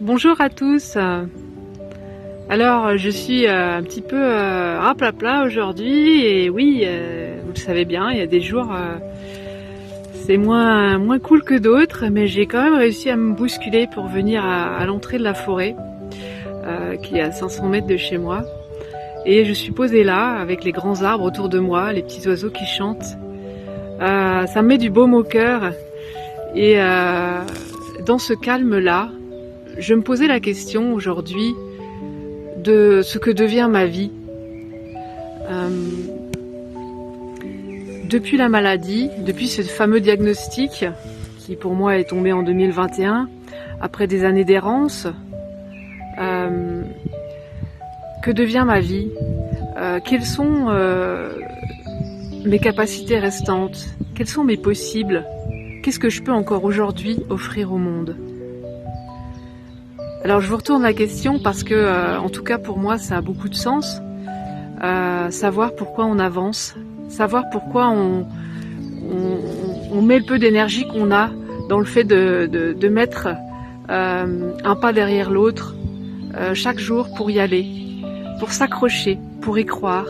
Bonjour à tous. Alors je suis un petit peu raplapla aujourd'hui et oui, vous le savez bien, il y a des jours c'est moins cool que d'autres, mais j'ai quand même réussi à me bousculer pour venir à l'entrée de la forêt qui est à 500 mètres de chez moi. Et je suis posée là avec les grands arbres autour de moi, les petits oiseaux qui chantent. Ça me met du baume au cœur et dans ce calme-là, je me posais la question aujourd'hui de ce que devient ma vie. Depuis la maladie, depuis ce fameux diagnostic qui pour moi est tombé en 2021, après des années d'errance, que devient ma vie? Quelles sont mes capacités restantes? Quels sont mes possibles? Qu'est-ce que je peux encore aujourd'hui offrir au monde? Alors je vous retourne la question parce que, en tout cas pour moi, ça a beaucoup de sens. Savoir pourquoi on avance, savoir pourquoi on met le peu d'énergie qu'on a dans le fait de mettre un pas derrière l'autre chaque jour pour y aller, pour s'accrocher, pour y croire.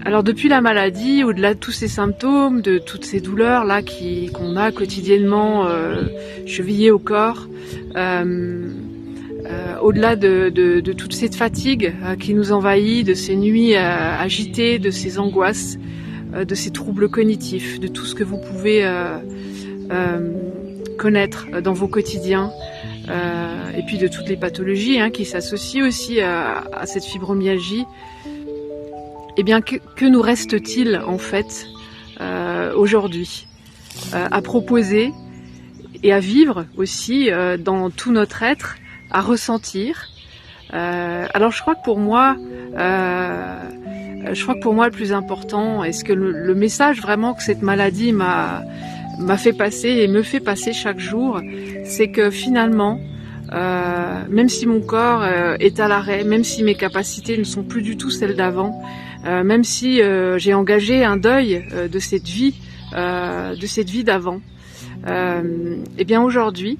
Alors depuis la maladie, au-delà de tous ces symptômes, de toutes ces douleurs là qu'on a quotidiennement chevillées au corps, au-delà de toute cette fatigue qui nous envahit, de ces nuits agitées, de ces angoisses, de ces troubles cognitifs, de tout ce que vous pouvez connaître dans vos quotidiens, et puis de toutes les pathologies qui s'associent aussi à cette fibromyalgie. Eh bien, que nous reste-t-il en fait aujourd'hui à proposer et à vivre aussi dans tout notre être, à ressentir. Alors je crois que pour moi, le plus important, et ce que le message vraiment que cette maladie m'a fait passer et me fait passer chaque jour, c'est que finalement, même si mon corps est à l'arrêt, même si mes capacités ne sont plus du tout celles d'avant, même si j'ai engagé un deuil de cette vie d'avant, et bien aujourd'hui,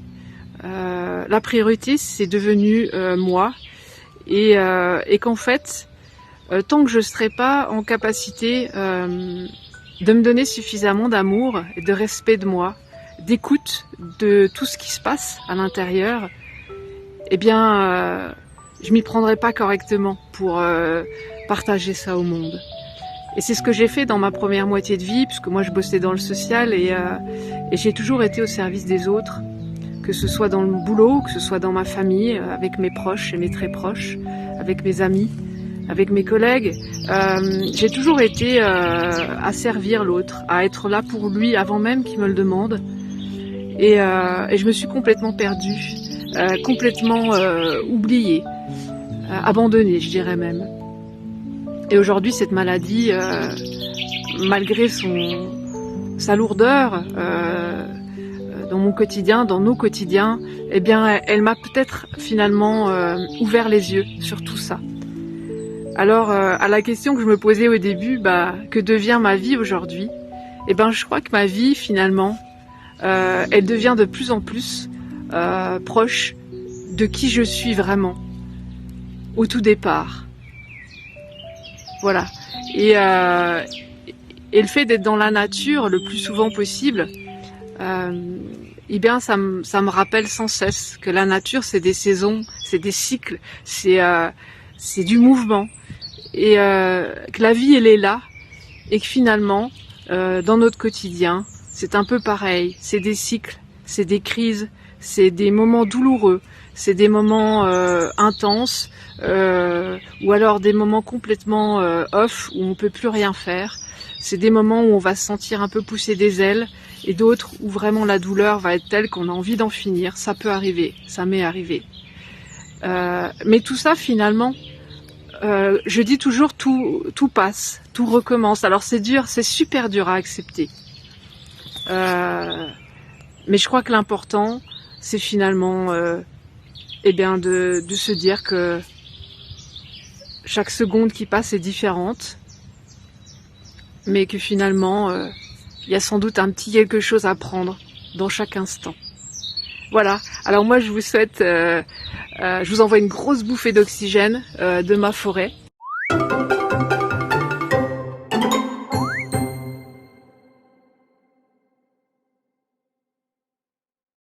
la priorité c'est devenu moi, et qu'en fait, tant que je ne serai pas en capacité de me donner suffisamment d'amour et de respect de moi, d'écoute de tout ce qui se passe à l'intérieur, eh bien, je m'y prendrai pas correctement pour partager ça au monde. Et c'est ce que j'ai fait dans ma première moitié de vie, puisque moi je bossais dans le social et j'ai toujours été au service des autres, que ce soit dans le boulot, que ce soit dans ma famille, avec mes proches et mes très proches, avec mes amis, avec mes collègues. J'ai toujours été à servir l'autre, à être là pour lui avant même qu'il me le demande. Et je me suis complètement perdue, complètement oubliée, abandonnée, je dirais même. Et aujourd'hui, cette maladie, malgré sa lourdeur dans mon quotidien, dans nos quotidiens, eh bien, elle m'a peut-être finalement ouvert les yeux sur tout ça. Alors, à la question que je me posais au début, que devient ma vie aujourd'hui? Eh ben, je crois que ma vie, finalement, elle devient de plus en plus proche de qui je suis vraiment, au tout départ. Voilà. Et le fait d'être dans la nature le plus souvent possible, eh bien ça me rappelle sans cesse que la nature c'est des saisons, c'est des cycles, c'est du mouvement, et que la vie elle est là, et que finalement dans notre quotidien c'est un peu pareil, c'est des cycles, c'est des crises, c'est des moments douloureux, c'est des moments intenses, ou alors des moments complètement off où on peut plus rien faire. C'est des moments où on va se sentir un peu pousser des ailes, et d'autres où vraiment la douleur va être telle qu'on a envie d'en finir. Ça peut arriver, ça m'est arrivé. Mais tout ça finalement, je dis toujours tout passe, tout recommence. Alors c'est dur, c'est super dur à accepter. Mais je crois que l'important, c'est finalement eh bien de se dire que chaque seconde qui passe est différente, mais que finalement il y a sans doute un petit quelque chose à prendre dans chaque instant. Voilà. Alors moi, je vous souhaite, je vous envoie une grosse bouffée d'oxygène de ma forêt.